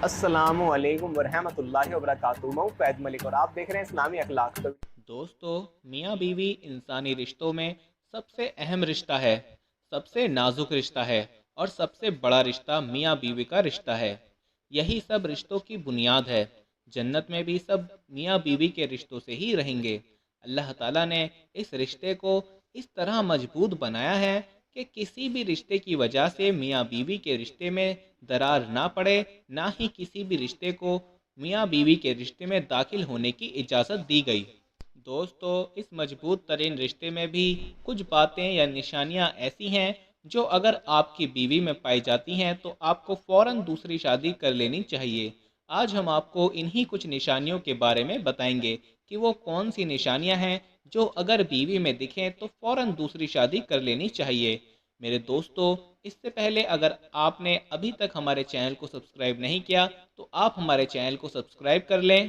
السلام علیکم ورحمۃ اللہ وبرکاتہ۔ میں ہوں فیض ملک اور آپ دیکھ رہے ہیں اسلامی اخلاق۔ دوستو، میاں بیوی انسانی رشتوں میں سب سے اہم رشتہ ہے، سب سے نازک رشتہ ہے اور سب سے بڑا رشتہ میاں بیوی کا رشتہ ہے۔ یہی سب رشتوں کی بنیاد ہے۔ جنت میں بھی سب میاں بیوی کے رشتوں سے ہی رہیں گے۔ اللہ تعالیٰ نے اس رشتے کو اس طرح مضبوط بنایا ہے کہ کسی بھی رشتے کی وجہ سے میاں بیوی کے رشتے میں درار نہ پڑے، نہ ہی کسی بھی رشتے کو میاں بیوی کے رشتے میں داخل ہونے کی اجازت دی گئی۔ دوستو، اس مضبوط ترین رشتے میں بھی کچھ باتیں یا نشانیاں ایسی ہیں جو اگر آپ کی بیوی میں پائی جاتی ہیں تو آپ کو فوراً دوسری شادی کر لینی چاہیے۔ آج ہم آپ کو انہی کچھ نشانیوں کے بارے میں بتائیں گے کہ وہ کون سی نشانیاں ہیں جو اگر بیوی میں دکھیں تو فوراً دوسری شادی کر لینی چاہیے۔ میرے دوستو، اس سے پہلے اگر آپ نے ابھی تک ہمارے چینل کو سبسکرائب نہیں کیا تو آپ ہمارے چینل کو سبسکرائب کر لیں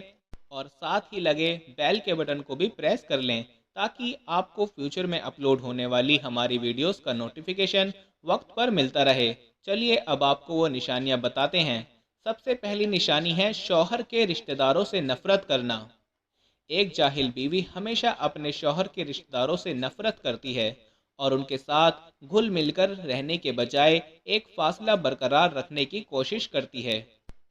اور ساتھ ہی لگے بیل کے بٹن کو بھی پریس کر لیں تاکہ آپ کو فیوچر میں اپلوڈ ہونے والی ہماری ویڈیوز کا نوٹیفیکیشن وقت پر ملتا رہے۔ چلیے اب آپ کو وہ نشانیاں بتاتے ہیں۔ سب سے پہلی نشانی ہے شوہر کے رشتہ داروں سے نفرت کرنا۔ ایک جاہل بیوی ہمیشہ اپنے شوہر کے رشتہ داروں سے نفرت کرتی ہے اور ان کے ساتھ گھل مل کر رہنے کے بجائے ایک فاصلہ برقرار رکھنے کی کوشش کرتی ہے۔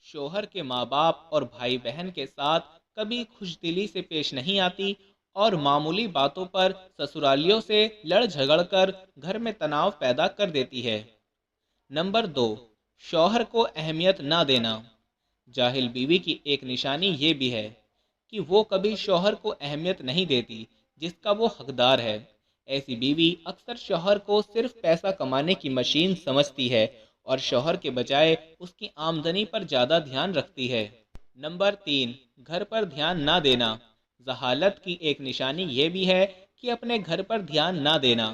شوہر کے ماں باپ اور بھائی بہن کے ساتھ کبھی خوش دلی سے پیش نہیں آتی اور معمولی باتوں پر سسرالیوں سے لڑ جھگڑ کر گھر میں تناؤ پیدا کر دیتی ہے۔ نمبر 2، شوہر کو اہمیت نہ دینا۔ جاہل بیوی کی ایک نشانی یہ بھی ہے کہ وہ کبھی شوہر کو اہمیت نہیں دیتی جس کا وہ حقدار ہے۔ ایسی بیوی اکثر شوہر کو صرف پیسہ کمانے کی مشین سمجھتی ہے اور شوہر کے بجائے اس کی آمدنی پر زیادہ دھیان رکھتی ہے۔ نمبر 3، گھر پر دھیان نہ دینا۔ جہالت کی ایک نشانی یہ بھی ہے کہ اپنے گھر پر دھیان نہ دینا۔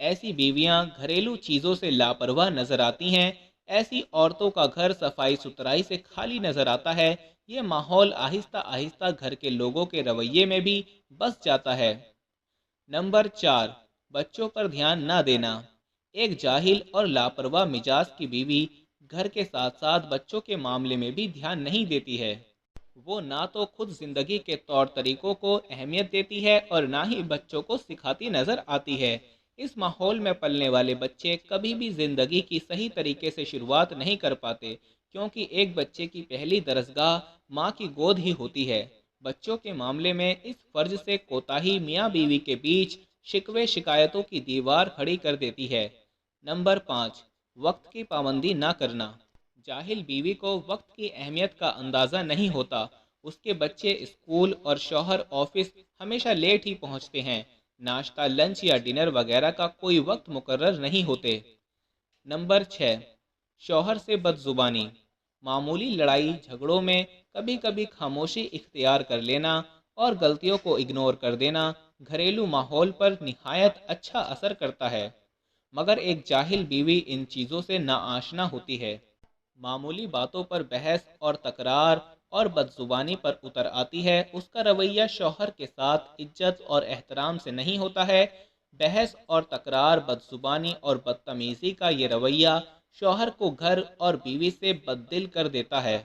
ایسی بیویاں گھریلو چیزوں سے لاپرواہ نظر آتی ہیں۔ ایسی عورتوں کا گھر صفائی ستھرائی سے خالی نظر آتا ہے۔ یہ ماحول آہستہ آہستہ گھر کے لوگوں کے رویے میں بھی بس جاتا ہے۔ نمبر 4، بچوں پر دھیان نہ دینا۔ ایک جاہل اور لاپرواہ مزاج کی بیوی گھر کے ساتھ ساتھ بچوں کے معاملے میں بھی دھیان نہیں دیتی ہے۔ وہ نہ تو خود زندگی کے طور طریقوں کو اہمیت دیتی ہے اور نہ ہی بچوں کو سکھاتی نظر آتی ہے۔ اس ماحول میں پلنے والے بچے کبھی بھی زندگی کی صحیح طریقے سے شروعات نہیں کر پاتے کیونکہ ایک بچے کی پہلی درسگاہ ماں کی گود ہی ہوتی ہے۔ بچوں کے معاملے میں اس فرض سے کوتاہی میاں بیوی کے بیچ شکوے شکایتوں کی دیوار کھڑی کر دیتی ہے۔ نمبر 5، وقت کی پابندی نہ کرنا۔ جاہل بیوی کو وقت کی اہمیت کا اندازہ نہیں ہوتا۔ اس کے بچے اسکول اور شوہر آفس ہمیشہ لیٹ ہی پہنچتے ہیں۔ ناشتہ، لنچ یا ڈنر وغیرہ کا کوئی وقت مقرر نہیں ہوتے۔ نمبر 6، شوہر سے بد زبانی۔ معمولی لڑائی جھگڑوں میں کبھی کبھی خاموشی اختیار کر لینا اور غلطیوں کو اگنور کر دینا گھریلو ماحول پر نہایت اچھا اثر کرتا ہے، مگر ایک جاہل بیوی ان چیزوں سے ناآشنا ہوتی ہے۔ معمولی باتوں پر بحث اور تکرار اور بدزبانی پر اتر آتی ہے۔ اس کا رویہ شوہر کے ساتھ عزت اور احترام سے نہیں ہوتا ہے۔ بحث اور تکرار، بدزبانی اور بدتمیزی کا یہ رویہ شوہر کو گھر اور بیوی سے بددل کر دیتا ہے۔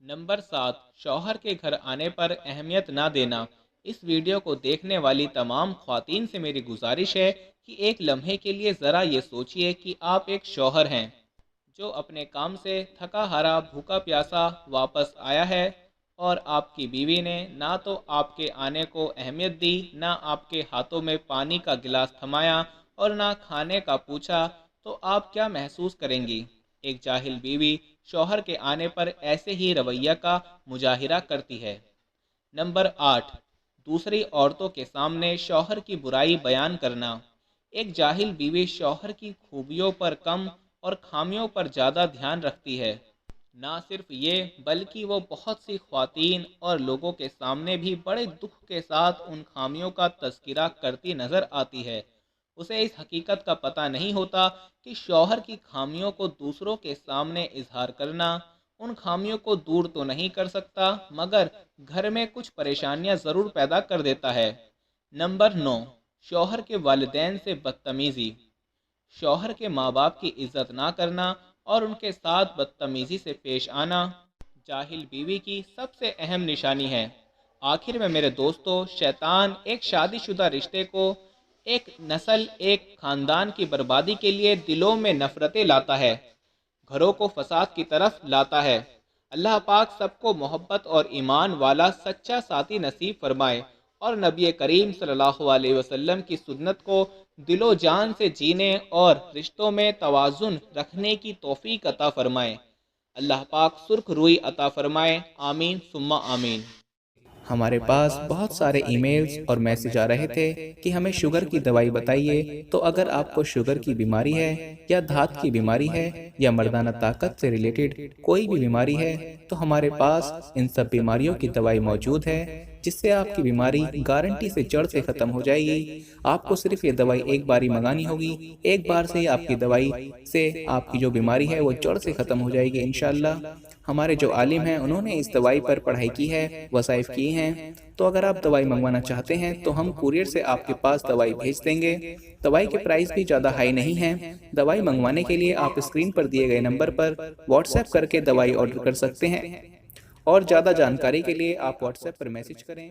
نمبر 7، شوہر کے گھر آنے پر اہمیت نہ دینا۔ اس ویڈیو کو دیکھنے والی تمام خواتین سے میری گزارش ہے کہ ایک لمحے کے لیے ذرا یہ سوچئے کہ آپ ایک شوہر ہیں جو اپنے کام سے تھکا ہارا بھوکا پیاسا واپس آیا ہے اور آپ کی بیوی نے نہ تو آپ کے آنے کو اہمیت دی، نہ آپ کے ہاتھوں میں پانی کا گلاس تھمایا اور نہ کھانے کا پوچھا، تو آپ کیا محسوس کریں گی؟ ایک جاہل بیوی شوہر کے آنے پر ایسے ہی رویہ کا مظاہرہ کرتی ہے۔ نمبر 8، دوسری عورتوں کے سامنے شوہر کی برائی بیان کرنا۔ ایک جاہل بیوی شوہر کی خوبیوں پر کم اور خامیوں پر زیادہ دھیان رکھتی ہے۔ نہ صرف یہ بلکہ وہ بہت سی خواتین اور لوگوں کے سامنے بھی بڑے دکھ کے ساتھ ان خامیوں کا تذکرہ کرتی نظر آتی ہے۔ اسے اس حقیقت کا پتہ نہیں ہوتا کہ شوہر کی خامیوں کو دوسروں کے سامنے اظہار کرنا ان خامیوں کو دور تو نہیں کر سکتا مگر گھر میں کچھ پریشانیاں ضرور پیدا کر دیتا ہے۔ نمبر 9، شوہر کے والدین سے بدتمیزی۔ شوہر کے ماں باپ کی عزت نہ کرنا اور ان کے ساتھ بدتمیزی سے پیش آنا جاہل بیوی کی سب سے اہم نشانی ہے۔ آخر میں میرے دوستو، شیطان ایک شادی شدہ رشتے کو، ایک نسل، ایک خاندان کی بربادی کے لیے دلوں میں نفرتیں لاتا ہے، گھروں کو فساد کی طرف لاتا ہے۔ اللہ پاک سب کو محبت اور ایمان والا سچا ساتھی نصیب فرمائے اور نبی کریم صلی اللہ علیہ وسلم کی سنت کو دل و جان سے جینے اور رشتوں میں توازن رکھنے کی توفیق عطا فرمائے۔ اللہ پاک سرخ روئی عطا فرمائے، آمین ثم آمین۔ ہمارے پاس بہت سارے ای میلز اور میسج آ رہے تھے کہ ہمیں شوگر کی دوائی بتائیے، تو اگر آپ کو شوگر کی بیماری ہے یا دھات کی بیماری ہے یا مردانہ طاقت سے ریلیٹڈ کوئی بھی بیماری ہے تو ہمارے پاس ان سب بیماریوں کی دوائی موجود ہے، جس سے آپ کی بیماری گارنٹی سے جڑ سے ختم ہو جائے گی۔ آپ کو صرف یہ دوائی ایک بار ہی منگانی ہوگی، ایک بار سے ہی آپ کی دوائی سے آپ کی جو بیماری ہے وہ جڑ سے ختم ہو جائے گی انشاءاللہ۔ ہمارے جو عالم ہیں انہوں نے اس دوائی پر پڑھائی کی ہے، وظائف کیے ہیں، تو اگر آپ دوائی منگوانا چاہتے ہیں تو ہم کوریئر سے آپ کے پاس دوائی بھیج دیں گے۔ دوائی کے پرائس بھی زیادہ ہائی نہیں ہیں۔ دوائی منگوانے کے لیے آپ اسکرین پر دیے گئے نمبر پر واٹس ایپ کر کے دوائی آرڈر کر سکتے ہیں، اور زیادہ جانکاری کے لیے آپ واٹس ایپ پر میسج کریں۔